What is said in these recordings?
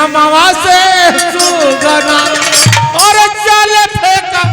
नमवा से सुगना और चल फेंका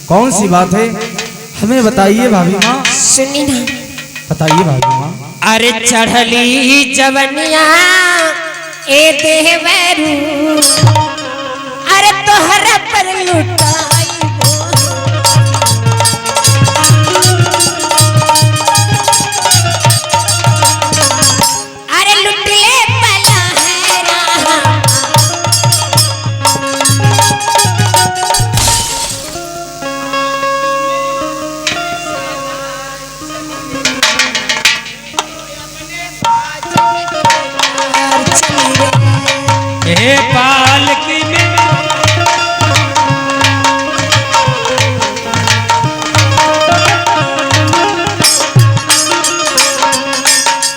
कौन सी बात है हमें बताइए भाभी माँ। सुनी ना, बताइए भाभी माँ। अरे चढ़ली जवनिया ए देवरू, अरे तोहरा पर लुटाई अरे लुटले पला है रहा। हे पालकी में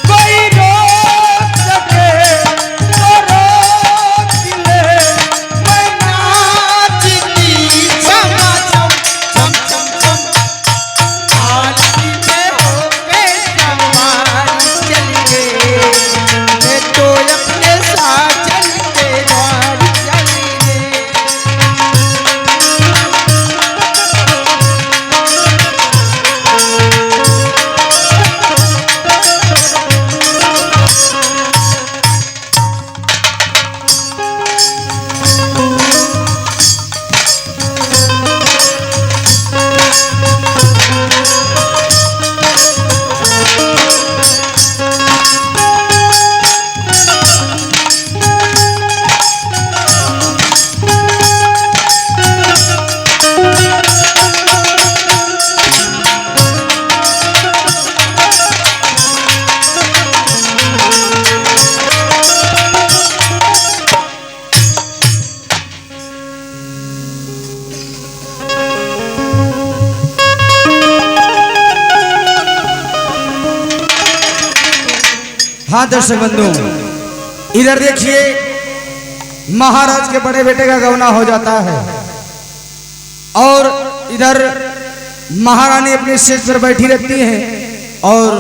कोई रोक सके तो रोक ले, मैं नाचती छम छम छम छम छम। पालकी में होके सवार चल गए, मैं तो अपने साथ हाँ दर्शक बंधु, इधर देखिए महाराज के बड़े बेटे का गवना हो जाता है और इधर महारानी अपने स्टेज पर बैठी रहती हैं और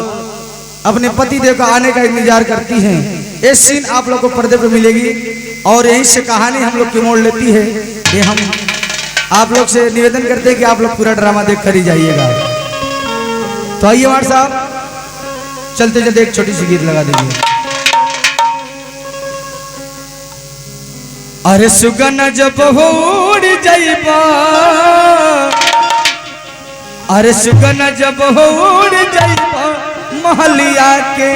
अपने पति देव का आने का इंतजार करती हैं। ये सीन आप लोग को पर्दे पर मिलेगी और यहीं से कहानी हम लोग की मोड़ लेती है। ये हम आप लोग से निवेदन करते हैं कि आप लोग पूरा ड्रामा देख कर ही जाइएगा। तो आइए हमारे साहब, चलते चलते एक छोटी सी गीत लगा दीजिए। अरे सुगन जब उड़ जाइबा, अरे सुगन जब उड़ जाइबा महलिया के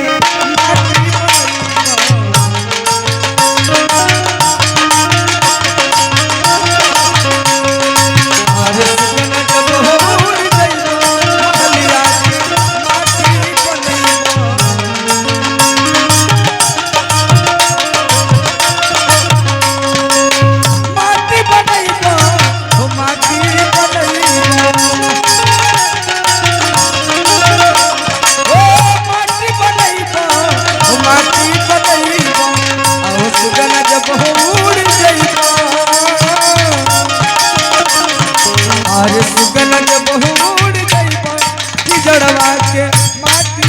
जड़वा के माटी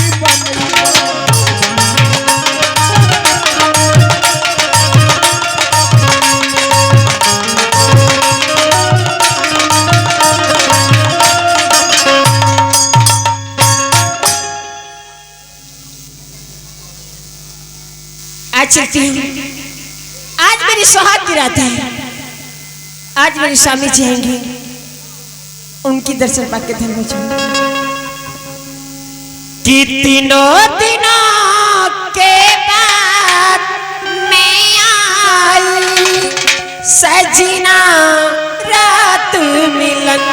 आज मेरी सुहाग गिराता है, आज मेरे स्वामी जी आएंगे, उनकी दर्शन पाके धन हो जाऊंगी। कि तीनों दिनों के बाद मैं आई सजना रात मिलन,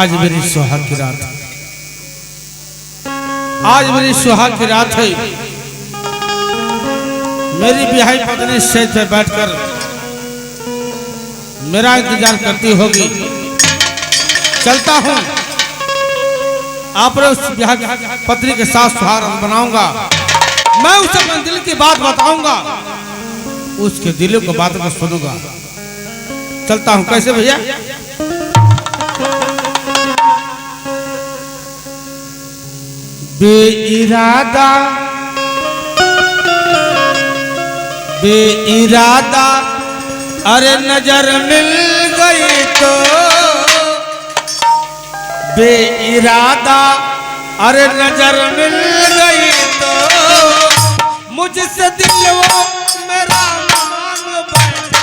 आज मेरी सुहाग की रात है। आज मेरी सुहाग की रात है। मेरी बिहाई पत्नी स्टेज पे बैठकर मेरा इंतजार करती होगी। चलता हूं, आप उस बिहाई पत्नी के साथ सुहाग बनाऊंगा। मैं उसे अपने दिल की बात बताऊंगा, उसके दिल की बात को सुनूंगा। चलता हूं। कैसे भैया? बेइरादा बेइरादा अरे नजर मिल गई तो, बेइरादा अरे नजर मिल गई तो, मुझसे दिल वो मेरा मांग बैठे।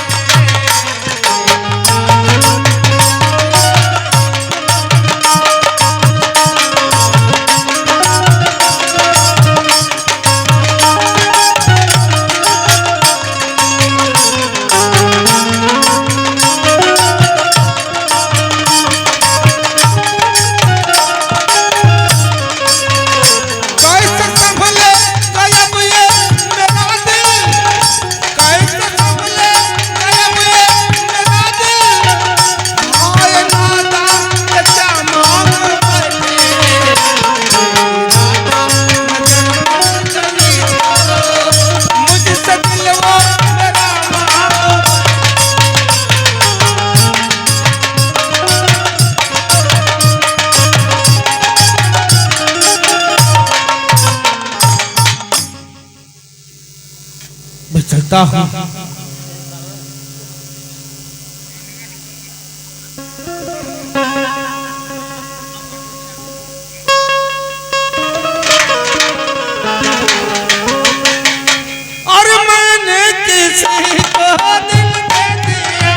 चलता हूं। और मैंने किसी को दिल दे दिया,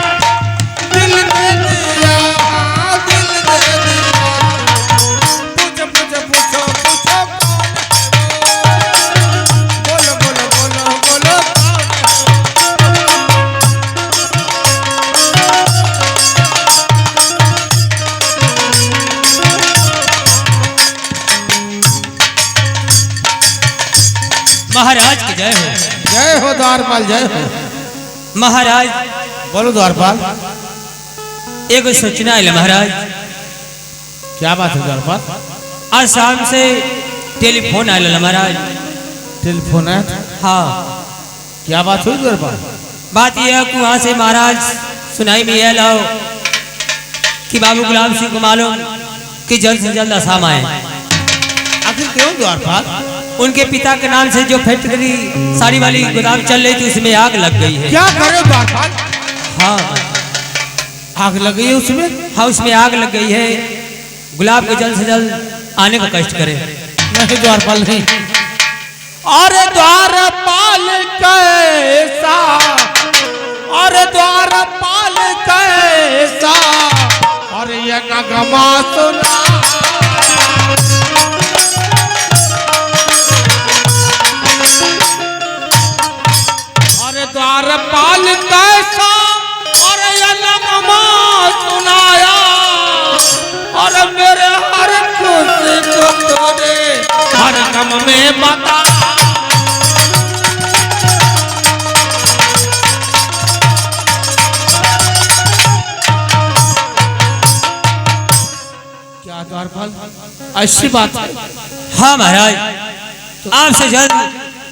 दिल दे दिया, दिल दे दिया। पूछो पूछो पूछो पूछो बोलो बोलो बोलो बोलो। महाराज की जय हो। जय हो द्वारपाल, जय हो। महाराज बोलो द्वारपाल। एगो सूचना है महाराज। क्या बात है द्वारपाल? आज शाम से टेलीफोन आयल महाराज। टेलीफोन है? हाँ। क्या बात हुई द्वारपाल? बात यह है कि वहाँ से महाराज सुनाई में यह लाओ कि बाबू गुलाम सिंह को मालूम कि जल्द से जल्द आसाम आए। आखिर क्यों द्वारपाल? उनके पिता के नाम से जो फैक्ट्री साड़ी वाली गोदाम चल रही थी उसमें आग लग गई है। क्या करे द्वारपाल? हाँ, आग लग गई है उसमें? हाँ, उसमें आग लग गई है। गुलाब को जल्द से जल्द आने का कष्ट करें। नहीं द्वारपाल नहीं। अरे द्वारपाल कैसा, अरे द्वारपाल कैसा, अरे ये नगमा सुना। अरे द्वारपाल कैसा, अरे ये नगमा सुनाया, और मेरे हर खुशी को तूने हर गम में बता। क्या द्वारपाल ऐसी बात है? हाँ महाराज, आपसे जल्द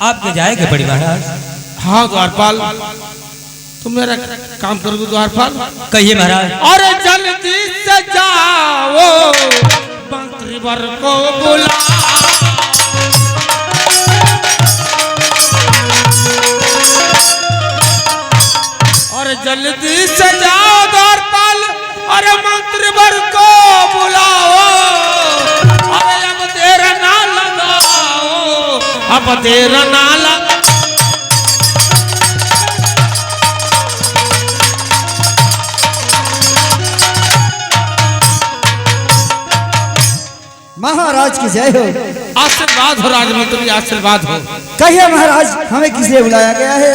आपके जाएंगे बड़ी महाराज। हाँ द्वारपाल, तुम मेरा काम करोगे द्वारपाल? कहिए महाराज। और जल्दी से जाओ मंत्री वर को बुला। और जल्दी से जाओ द्वारपाल, अरे मंत्री वर को बुलाओ। अरे अब देर ना लगाओ, अब देर ना लगाओ। महाराज की जय हो। आशीर्वाद हो राजमंत्री, आशीर्वाद हो। कहिए महाराज, हमें किस लिए बुलाया गया है?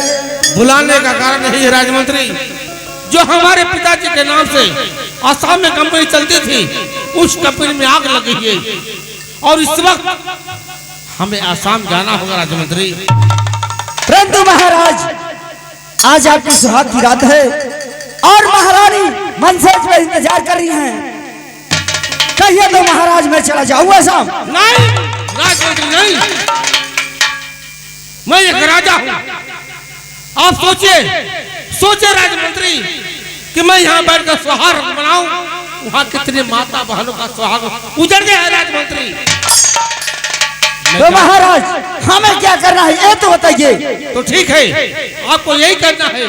बुलाने का कारण यही है राजमंत्री जो हमारे पिताजी के नाम से आसाम में कंपनी चलती थी, उस कंपनी में आग लगी है और इस वक्त हमें आसाम जाना होगा राजमंत्री। परंतु महाराज, आज आपकी सुहाग की रात है और महारानी मनसेज में इंतजार कर रही हैं। कहिए तो महाराज मैं चला जाऊंगा आसाम। नहीं राजमंत्री नहीं, मैं एक राजा हूं। आप सोचिए राजमंत्री कि मैं यहाँ बैठकर सुहाग बनाऊं, वहां कितने माता बहनों का सुहाग उजड़ गया है राजमंत्री। तो महाराज हमें क्या करना है ये तो बताइए। तो ठीक है, आपको यही करना है,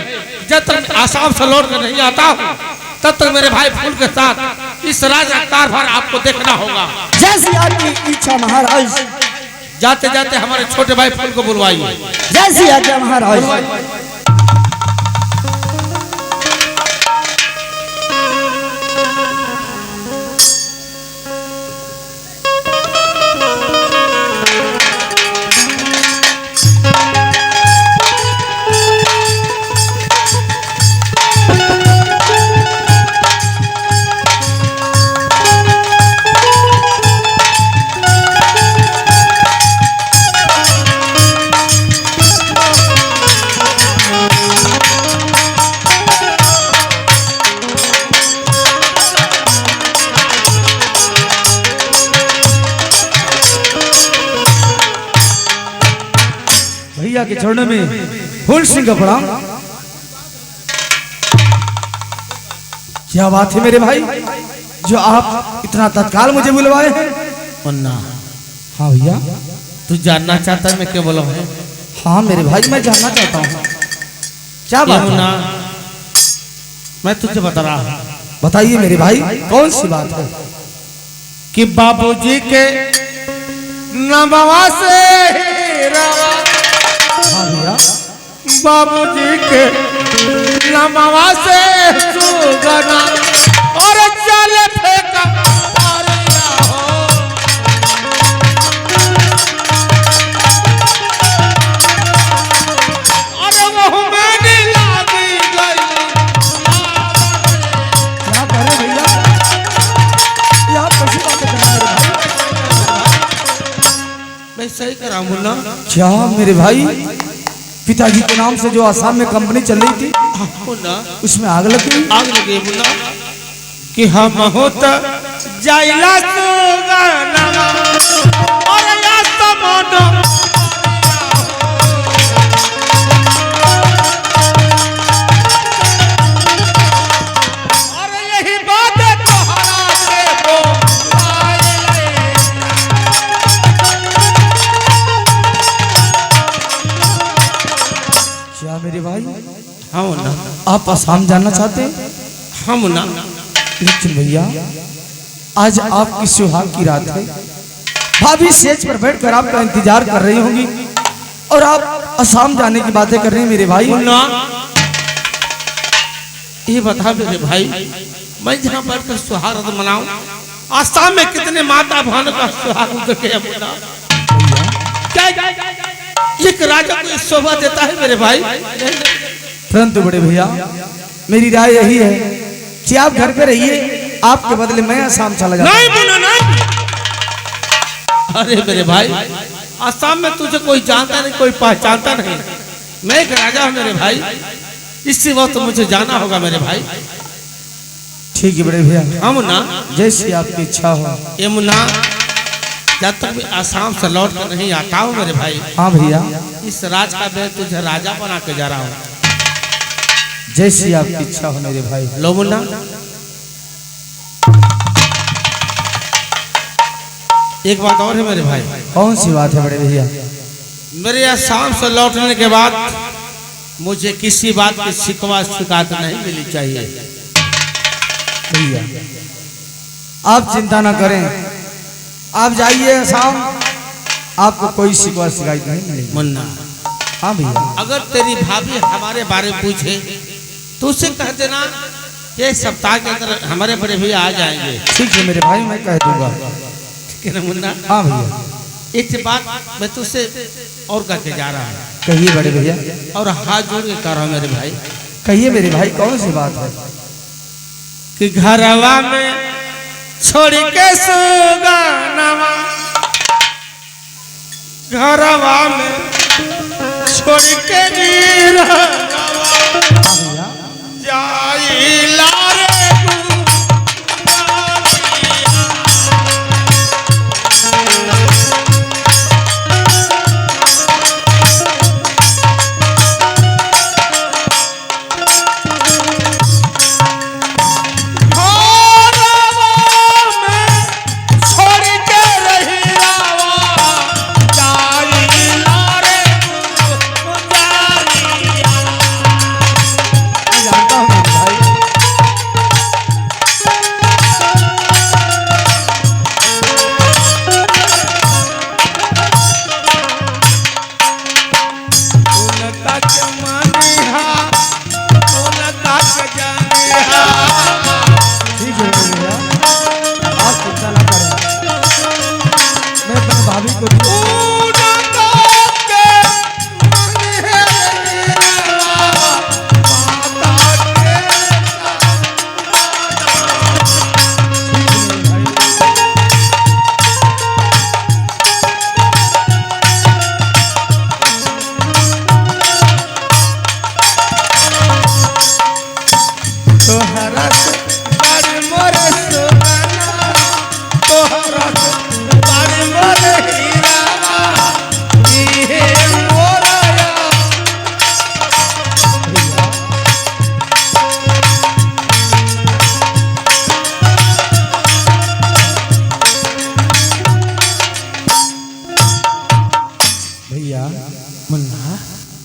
जब तक आसाम से लौट कर नहीं आता हूँ तब तक मेरे भाई फूल के साथ इस राज का कारभार आपको देखना होगा। जैसी आपकी इच्छा महाराज। जाते जाते हमारे छोटे भाई फूल को बुलवाइए। जैसी आज्ञा महाराज। भैया के चरणों में फूल सिंह का प्रणाम। क्या बात है मेरे भाई, जो आप इतना तत्काल मुझे बुलवाए हैं। मुन्ना, हाँ भैया। तू जानना चाहता है मैं क्या बोला हूँ? हाँ मेरे भाई मैं जानना चाहता हूँ। क्या बात है? मुन्ना, मैं तुझे बता रहा हूँ। बताइए मेरे भाई, कौन सी बात है? कि बाबूजी के नमवा से हीरा, हाँ भैया। बाबूजी के नमवा से सुगना और चल फेंका तारिया हो। अरे वो मैंने लागी गई। क्या करे भैया, ये आप कैसी बातें कर रहे हैं मेरे भाई? मैं सही करा मुन्ना। क्या मेरे भाई, पिताजी के नाम से जो आसाम में कंपनी चल रही थी मुन्ना, उसमें आग लग गई। आग लगी मुन्ना कि हम होत जाइला सुगना और या समोनो। और यही बात तोहरा से बोलाए। क्या मेरे भाई, हाँ मुन्ना, आप आसाम जाना चाहते हैं? हाँ मुन्ना। लेकिन भैया, आज आपकी सुहाग की रात है। भाभी स्टेज पर बैठकर आपका इंतजार कर रही होंगी और आप आसाम जाने की बातें कर रहे हैं मेरे भाई। मुन्ना, ये बता मेरे भाई, मैं जहाँ बैठकर सुहाग मनाऊं, आसाम में कितने माता बहनों का सुहाग उजड़ गया मुन्ना। क्या एक राजा को ये शोभा देता है मेरे भाई? परंतु बड़े भैया, मेरी राय यही है कि आप घर पे रहिए, आपके बदले मैं आसाम चला जाऊं। नहीं मुन्ना नहीं। अरे मेरे भाई, आसाम में तुझे कोई जानता नहीं, कोई पहचानता नहीं। मैं एक राजा हूँ मेरे भाई, इसी वक्त मुझे जाना होगा मेरे भाई। ठीक है बड़े भैया। हाँ मुन्ना। जैसी आपकी इच्छा हो। ये मुन्ना, जब तक मैं आसाम से लौट कर नहीं आता हूँ मेरे भाई, हाँ भैया। इस राज का मैं तुझे राजा बना के जा रहा हूँ। जैसी आपकी इच्छा हो मेरे भाई। लो मुन्ना, एक बात और है मेरे भाई। कौन सी बात है बड़े भैया? मेरे आसाम से लौटने के बाद मुझे किसी बात की शिकायत नहीं मिलनी चाहिए। भैया आप चिंता ना करें, आप जाइए आसाम, आपको कोई शिकायत नहीं मिलेगी। मुन्ना, हाँ भैया। अगर तेरी भाभी हमारे बारे में पूछे तो उसे कह देना ये सप्ताह के अंदर हमारे बड़े भैया आ जाएंगे। ठीक है मेरे भाई, मैं कह दूंगा। ठीक है ना मुन्ना? हाँ भैया। एक बात मैं तुझसे और कह के जा रहा हूँ। कहिए बड़े भैया। और हाथ जोड़ के कह रहा हूँ मेरे भाई, कहिए मेरे भाई कौन सी बात है? कि घरवा में छोड़ के सुगनवा, घरवा में छोड़ के गिरनवा, जाइला रे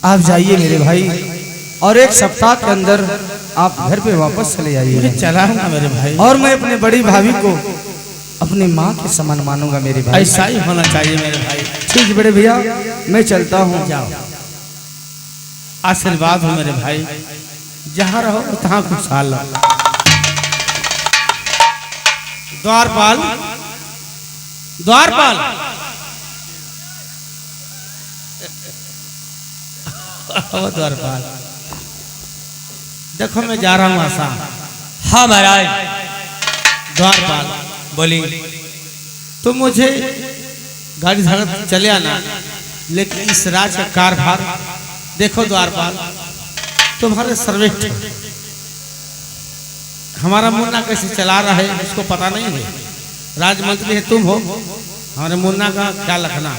आप जाइए मेरे भाई और एक सप्ताह के अंदर आप घर पे वापस चले जाइए। चला हूँ मेरे भाई, और मैं अपने बड़ी भाभी को अपनी माँ के समान मानूंगा मेरे भाई। ऐसा ही होना चाहिए मेरे भाई। ठीक है बड़े भैया, मैं चलता हूँ। जाओ, आशीर्वाद हो मेरे भाई, जहाँ रहो तहाँ खुशहाल रहो। द्वारपाल, द्वारपाल, ओ द्वारपाल, देखो मैं जा रहा हूँ आसाम। हाँ महाराज। द्वारपाल बोली। तो मुझे गाड़ी धड़क चले आना, लेकिन इस राज का कारभार देखो द्वारपाल, तुम्हारे सर्वेष्ठ हमारा मुन्ना कैसे चला रहा है उसको पता नहीं है। राजमंत्री है तुम हो, हमारे मुन्ना का ख्याल रखना।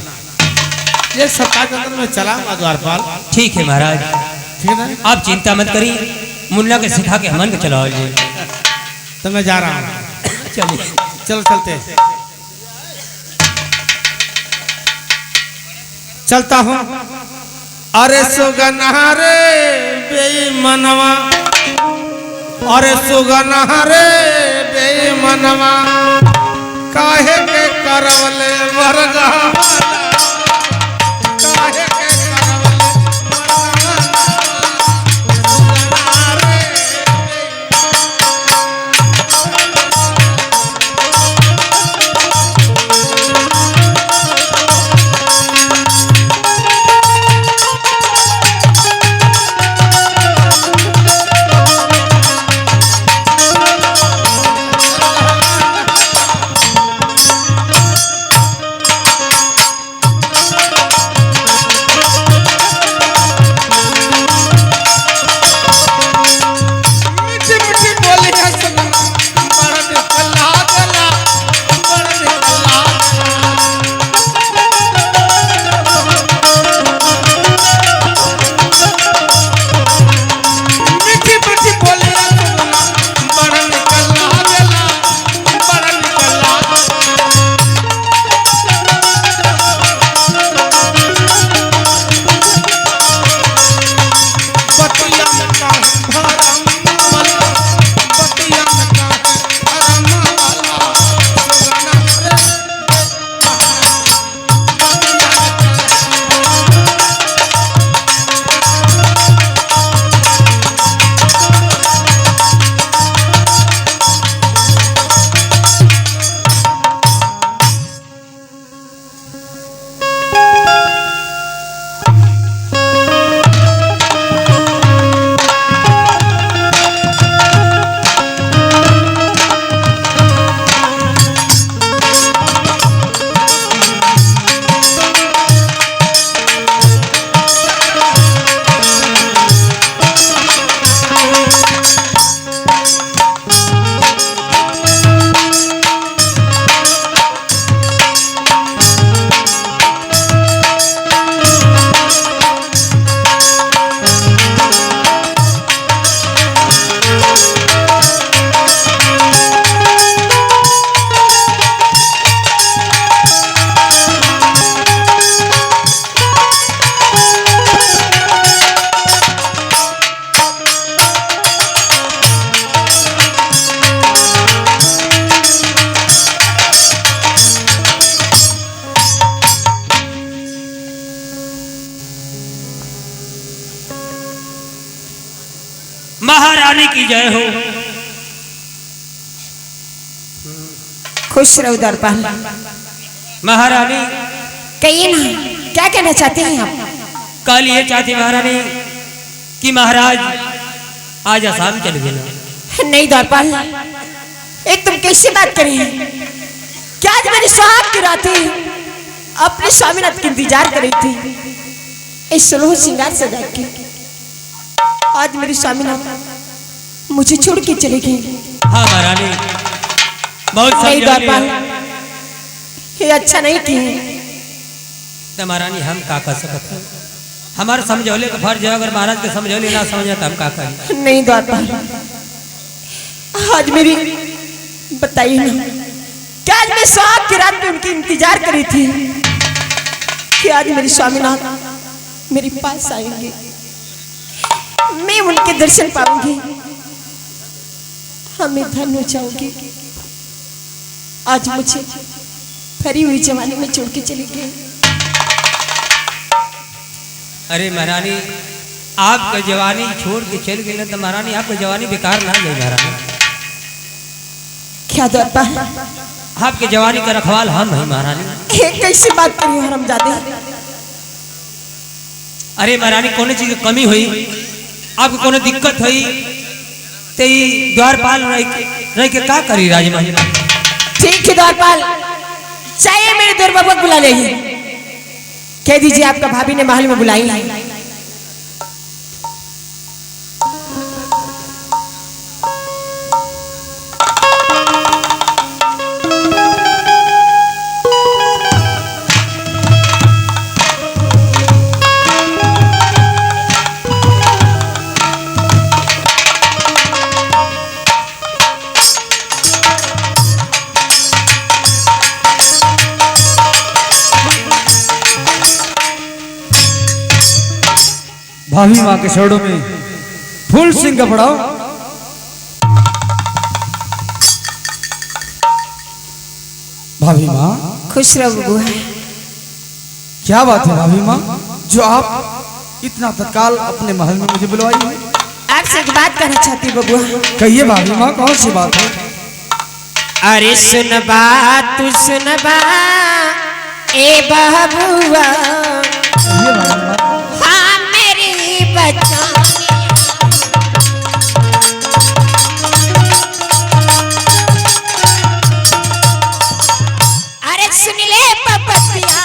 ये सप्ताह के अंदर मैं चलाऊंगा द्वारपाल। ठीक है महाराज, ठीक है ना? आप चिंता मत करिए, मुन्ना के सिखा के हमन को चलाओ जी। तो मैं जा रहा हूँ, चलिए चलो चलते हैं। चलता हूँ। अरे सुगना रे बेईमनवा, अरे सुगना रे बेईमनवा, काहे के करवले वर्गा, काहे के करवले सुगना रे महारानी की जय हो। खुश रहो दरबार। महारानी कहिए ना, क्या कहना चाहते हैं आप? कल ये चाहती महारानी कि महाराज आज आसाम चले गए। नहीं दरबार, एक तुम कैसी बात करें? क्या आज मेरी सुहाग की रात है? अपने स्वामीनाथ के इंतजार कर रही थी इस सुलह श्रृंगार सजा के। आज मेरे स्वामीनाथ मुझे छोड़ के चले गए। हाँ महारानी, बहुत नहीं समझा दरबार, लिया। ये अच्छा नहीं किए। तो महारानी हम का कर सकते हैं? हमारे समझौले का फर्ज है, अगर महाराज के समझौले ना समझे तो हम का करें? नहीं दरबार, आज मेरी बताइए ना, क्या आज मैं सुहाग की रात में उनकी इंतजार कर रही थी कि आज मेरे स्वामीनाथ मेरे पास आएंगे, मैं उनके दर्शन पाऊंगी, हमें धन्य हो जाऊंगी। आज मुझे फरी हुई जवानी में छोड़ के चली गई। अरे महारानी, आपका जवानी छोड़ के चल गए तो महारानी आपकी जवानी बेकार ना गई। महारानी क्या दरबार, आपके जवानी का रखवाल हम है महारानी। एक कैसी बात करी हरामजादे? अरे महारानी, कोनो चीज की कमी हुई, आपको कोनो दिक्कत हुई तो द्वारपाल रह के का करी राजमहल? ठीक है द्वारपाल, चाहिए मेरे दुर्बा बुला लीजिए, कह दीजिए आपका भाभी ने महल में बुलाई। भाभी माँ के शरणों में फूल सिंह का पड़ाओ। भाभी माँ, खुश रहो बुआ। क्या बात है भाभी माँ, जो आप इतना तत्काल अपने महल में मुझे बुलवाई है? आपसे एक बात कहना चाहती हूँ बबुआ। कहिए भाभी माँ, कौन सी बात है? अरे सुन बात तू सुन बा ए बबुआ, कहिए भाभी माँ। हाँ मेरी बच्चा, अरे सुन ले पपतिया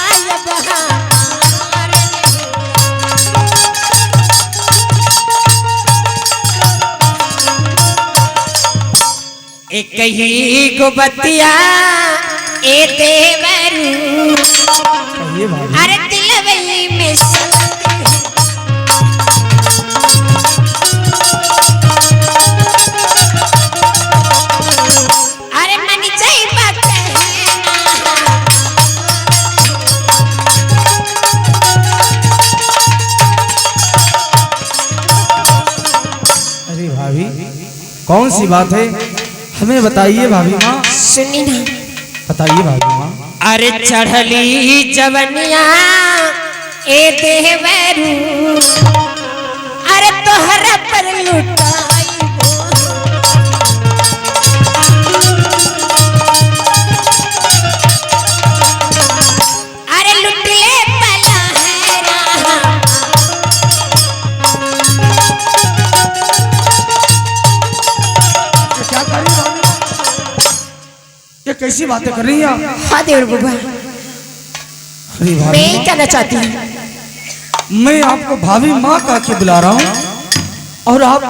एक ही गो बतिया ए देवरू, कहिए भाभी। अरे दिलवली में सलती है। अरे मन जाई बात अरे भाभी, कौन सी बात है, हमें बताइए भाभी माँ। सुनी ना, बताइए भाभी माँ। अरे चढ़ली जवनिया ए देवरू, अरे तोहरा पर लुटाई वो। अरे लुट ले पलहरा, क्या कर रही है भाभी? ये कैसी बातें कर रही हैं आप? हाँ देवर बुआ, अरे मैं भाभी ही कहना चाहती हूँ। मैं आपको भाभी माँ कह के बुला रहा हूँ और आप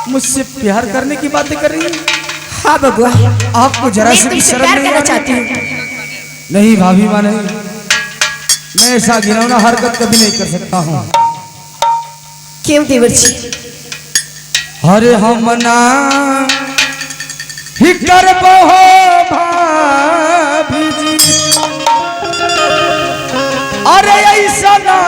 मुझसे प्यार करने की बातें कर रही हैं। हाँ बबुआ, आपको जरा मैं से भी तुमसे शर्म प्यार नहीं करना आ चाहती रही? हूँ। नहीं भाभी माँ, नहीं, मैं ऐसा घिनौना हरकत कभी नहीं कर सकता हूँ। क्यों देवर जी? अरे हम ना ही कर भाभी जी, अरे ऐसा ना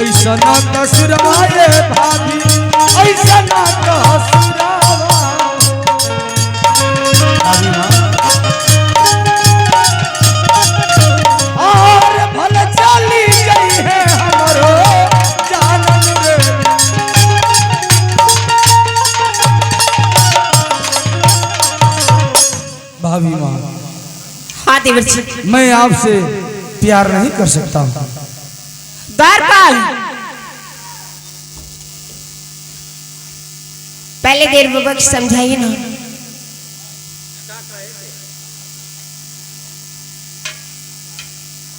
ऐसा ना कसुरवाए भाभी, ऐसा ना कसुरवा। भाभी माँ, भाभी माँ, हाँ देवर जी। मैं आपसे प्यार नहीं कर सकता हूँ। द्वारपाल, पहले देर बाबा की समझाइए ना।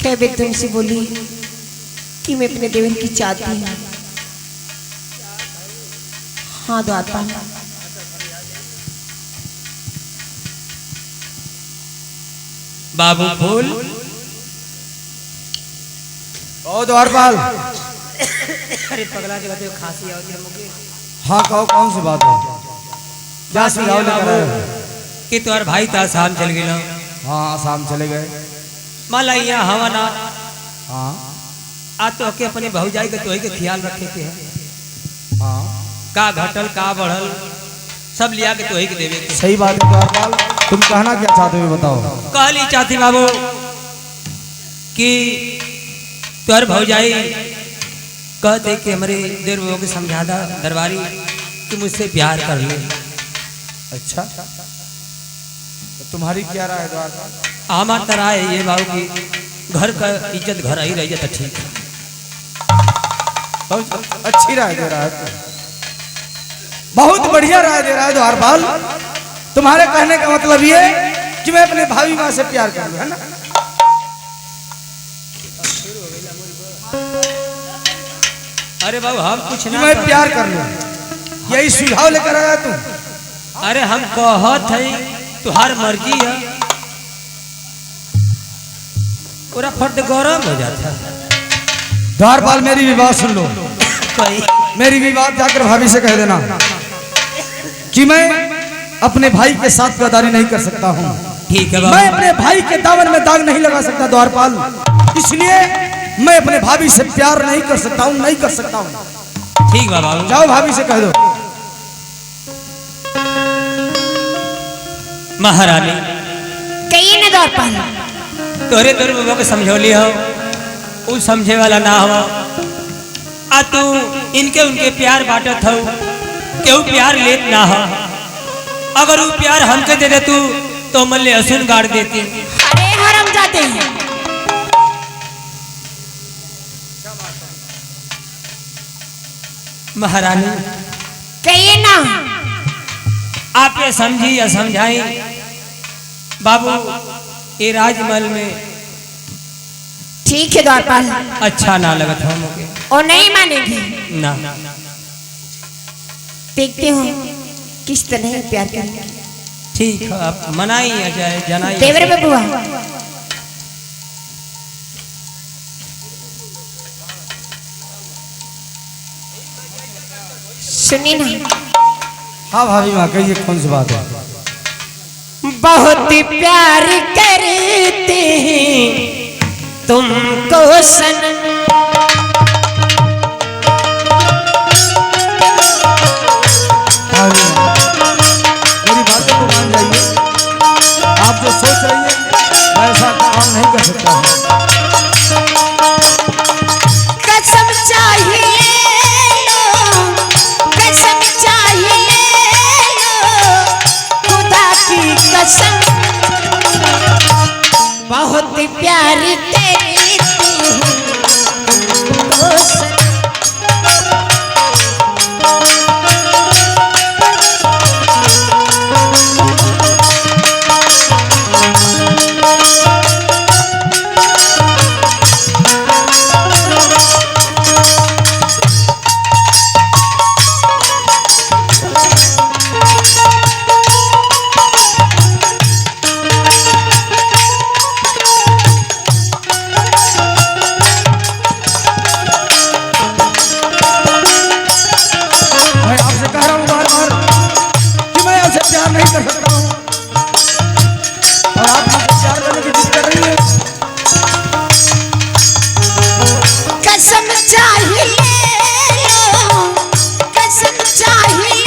क्या बे तुमसे बोली कि मैं अपने देवर की चाहती हूँ। हाँ द्वारपाल, बाबू फूल। ओ द्वारपाल। अरे पगला के बताओ, खांसी आ रही है मुझे। हाँ कहो, कौन सी बात है? क्या सुझाव लेकर आए हो? कि तुम्हार भाई तो आसाम चल गए। हाँ आसाम चले गए। मान ला यहाँ हवा ना हाँ आ तो के अपने भौजाई के तोही के ख्याल रखे के है। हाँ का घटल का बढ़ल सब लिया के तोही के देवे के। सही बात है द्वारपाल, तुम कहना क्या चाहते हो बताओ। कहली चाहती बाबू कि तुहर भौजाई कहते कि हमारे देर वो के समझा दा दरबारी कि मुझसे प्यार कर ले। अच्छा तो तुम्हारी क्या राय है द्वारपाल? हमार तरह है ये बाबू की घर का इज्जत घर ही रह जाता ठीक है। बहुत अच्छी राय दे रहा है तू। बहुत बढ़िया राय दे रहा है द्वारपाल। तुम्हारे कहने का मतलब ये कि मैं अपने भाभी माँ से प्यार करूँ, है ना? अरे बाबू हम कुछ कि ना मैं प्यार कर लूँ, यही सुझाव लेकर आया तू? अरे हम कहत है तुहार मर्जी है। पूरा फर्द गौरव हो जाता है। द्वारपाल मेरी भी बात सुन लो। कोई मेरी भी बात जाकर भाभी से कह देना कि मैं अपने भाई के साथ गद्दारी नहीं कर सकता हूँ। ठीक है मैं बाबू। अपने भाई के दामन में दाग नहीं लगा सकता द्वारपाल, इसलिए मैं अपने भाभी से प्यार नहीं कर सकता हूँ, नहीं कर सकता हूँ। ठीक है बाबू। जाओ भाभी से कह दो। महारानी कहिए ना द्वारपाल। तोरे तोरे बाबा को समझौली हो, वो समझे वाला ना हो। आ तू इनके उनके प्यार बांटत हो, केहू प्यार लेत ना हो। अगर वो प्यार हमके दे दे तू तो मन ले असुन गाड़ देती। अरे हरम जाते हैं। महारानी कहिए ना। आप ये समझी या समझाई बाबू, ये राजमहल में ठीक है द्वारपाल, अच्छा ना लगत हो मुझे। और नहीं मानेंगे। ना देखते हो किस तरह प्यार करेंगे। ठीक है, आप मनाई या जाए जनाई। देवर बबुआ, सुनिए ना। हाँ भाभी माँ कहिए, कौन सी बात है? बहुत प्यार करते हैं तुमको सनम। भाभी माँ मेरी बातों को मान जाइए। आप जो सोच रही है मैं ऐसा काम नहीं कर सकता हूँ। कसम चाहिए लो, कसम चाहिए लो, खुदा की कसम। बहुत प्यार करती हूँ तुमको सनम। मैं आपसे कह रहा हूँ बार बार कि मैं आपसे प्यार नहीं कर सकता हूँ, और आप मुझसे प्यार करने की जिद कर रही है। कसम चाहिए लो, कसम चाहिए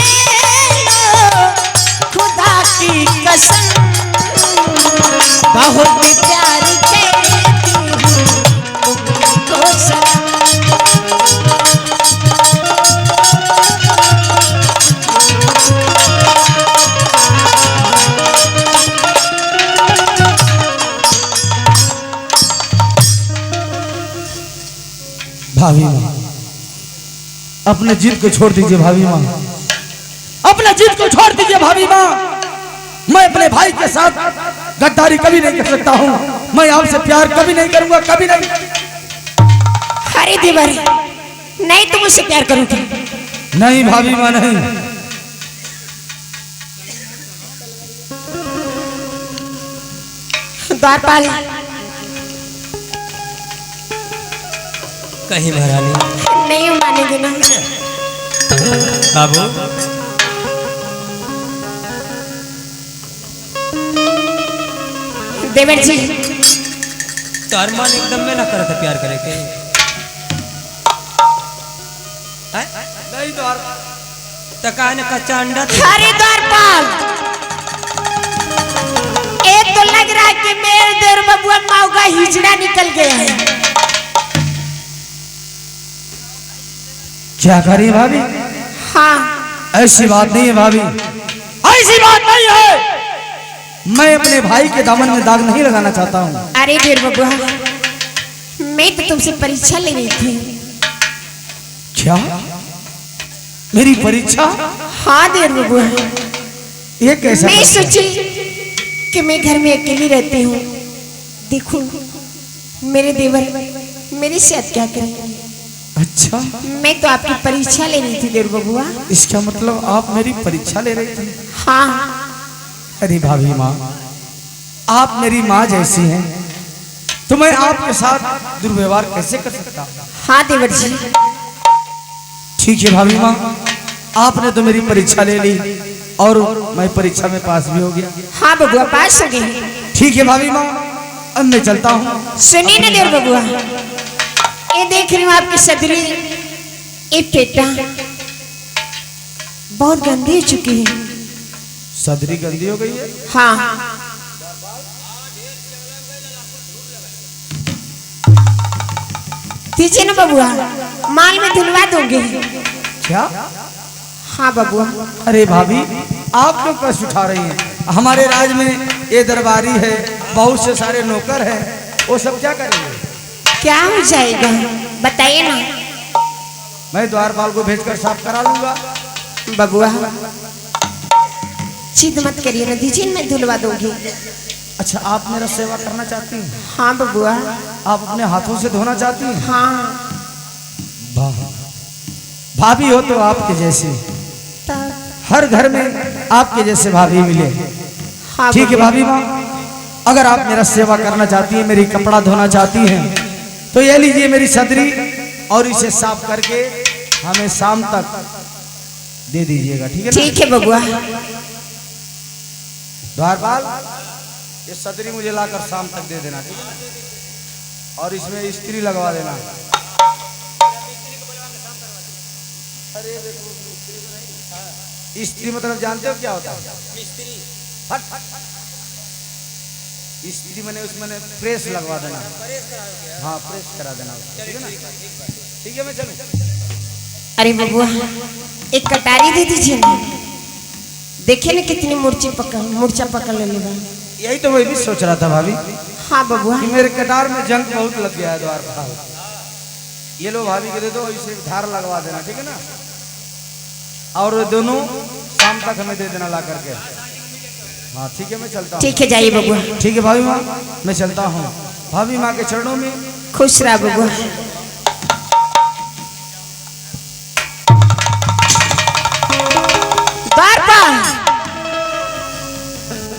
लो, खुदा की कसम। बहुत प्यार करती हूँ तुमको सनम। भाभी माँ, अपने जिद को छोड़ दीजिए भाभी माँ, अपने जिद को छोड़ दीजिए भाभी माँ। मैं अपने भाई के साथ गद्दारी कभी नहीं कर सकता हूँ। मैं आपसे प्यार कभी नहीं करूंगा, कभी नहीं। अरे देवर, नहीं तुम मुझसे प्यार करोगी? नहीं भाभी माँ, नहीं। द्वारपाल, कहीं महारानी नहीं मानेंगे ना बाबू। देवर जी, तो अरमान एकदम में ना करे था प्यार करे के। नहीं तका ने कच्चा अंडा अरे द्वारपाल, एक तो लग रहा है कि मेरे देवर बबुआ माँ का हिजड़ा निकल गया है। क्या करी भाभी? हाँ, ऐसी बात नहीं है भाभी, ऐसी बात नहीं है। मैं अपने भाई के दामन में दाग नहीं लगाना चाहता हूँ। अरे देवर बबुआ, मैं तो तुमसे परीक्षा ले रही थी। क्या? मेरी परीक्षा? हाँ देवर बबुआ, ये कैसा? मैं सोची कि मैं घर में अकेली रहती हूँ, देखो मेरे देवर मेरी सेहत क्या करें। अच्छा, मैं तो आपकी परीक्षा ले रही थी देवर बबुआ। इसका मतलब आप मेरी परीक्षा ले रही थी? हाँ। अरे भाभी माँ, आप मेरी माँ जैसी हैं, तो मैं आपके साथ दुर्व्यवहार कैसे कर सकता हूँ? हाँ देवर जी। ठीक है भाभी माँ, आपने तो मेरी परीक्षा ले ली और मैं परीक्षा में पास भी हो गया। हाँ बबुआ, पास हो गए। ठीक है भाभी माँ, अब मैं चलता हूँ। सुनिए ना देवर बबुआ, ये देख रही हूँ आपकी सदरी, ये पेटा बहुत गंदी हो चुकी है। सदरी गंदी हो गई है? हाँ। दीजिए ना बबुआ, माल में धुलवा दोगे? क्या? हाँ बबुआ। अरे भाभी, आप लोग कष्ट उठा रही हैं। हमारे राज में ये दरबारी है, बहुत से सारे नौकर हैं, वो सब क्या करेंगे? क्या हो जाएगा बताइए ना। मैं द्वारपाल को भेजकर साफ करा लूंगा। बबुआ जिद मत करिए ना, दीजिए मैं धुलवा दूंगी। अच्छा, आप मेरा सेवा करना चाहती हैं? हाँ बबुआ। आप अपने हाथों से धोना चाहती हैं? हाँ। भाभी हो तो आपके जैसे, हर घर में आपके जैसे भाभी मिले। हाँ ठीक है भाभी माँ, अगर आप मेरा सेवा करना चाहती हैं, मेरी कपड़ा धोना चाहती हैं, तो ये लीजिए मेरी सदरी और इसे साफ करके हमें शाम तक दे दीजिएगा। ठीक है ना? ठीक है बबुआ। द्वारपाल, ये सदरी मुझे लाकर शाम तक दे देना, ठीक है? और इसमें इस्त्री लगवा देना। इस्त्री मतलब जानते हो क्या होता है? इस्त्री मैंने उसमें प्रेस लगवा देना। हाँ, प्रेस करा देना, ठीक है ना? ठीक है, मैं चलूं? अरे बबुआ, एक कटारी दे दीजिए ना, देखिए ना कितनी मूर्छा पकड़ ले लेगा। यही तो मैं भी सोच रहा था भाभी, हाँ बबुआ। कि मेरे कटार में जंग बहुत लग गया है द्वारपाल। ये लो भाभी के दे दो, इसे धार लगवा देना, ठीक है ना? और दोनों शाम तक हमें दे देना ला करके। हाँ ठीक है, मैं चलता हूँ। ठीक है, जाइए बबुआ। ठीक है भाभी माँ, मैं चलता हूँ। भाभी माँ के चरणों में खुश रहा बबुआ। द्वारपाल,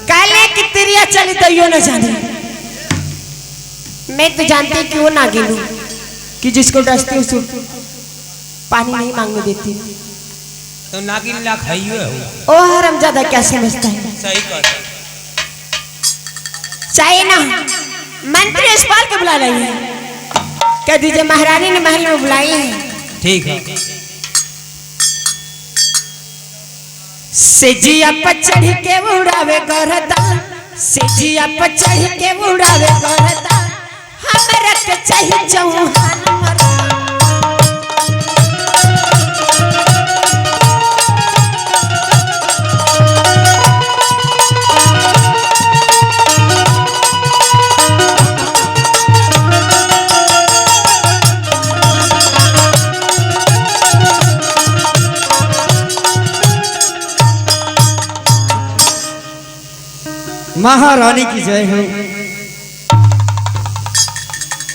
काले की तिरिया चली तो यो न जाने। मैं तो जानती कि वो नागिन हूँ, कि जिसको डसती उसको पानी नहीं मांगने देती। तो नागिन लाख है ही है। ओ हरामजादा क्या समझता है? सही कहता। चाहिए ना मंत्री यशपाल के बुला लाइए, कह दीजिए महारानी ने महल में बुलाई है। ठीक है। सेजिया पर चढ़ के उड़ावे गरदा, सेजिया पर चढ़ के उड़ावे गरदा, हमरा के चाहिए चौहान मरदा। महारानी की जय हो।